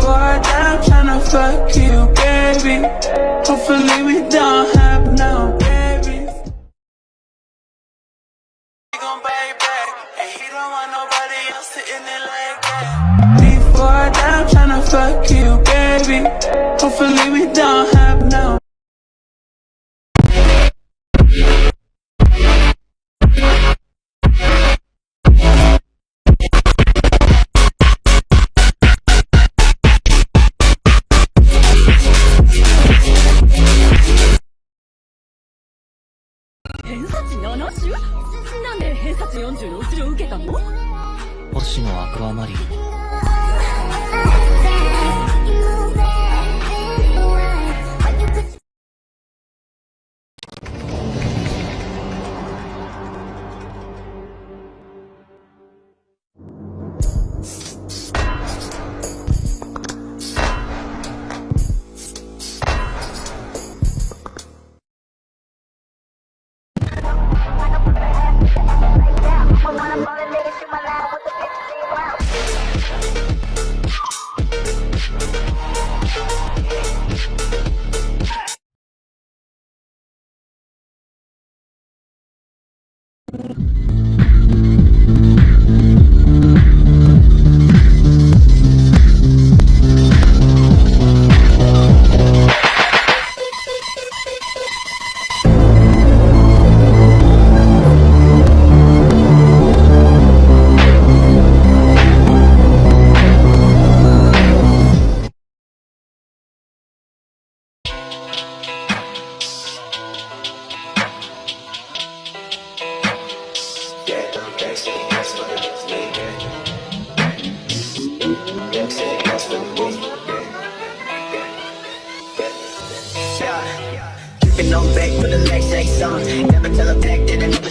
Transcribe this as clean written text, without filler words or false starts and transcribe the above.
Before that, I'm tryna fuck you, baby. Hopefully we don't have no babies. He gon' buy it back, and he don't want nobody else sitting it like that. Before that, I'm tryna fuck you, baby. Hopefully we don't have no.偏差値 70？ なんで偏差値40のうちを受けたの？星野アクアマリン。Keeping on back for the next 8 songs. Never tell a fact that I never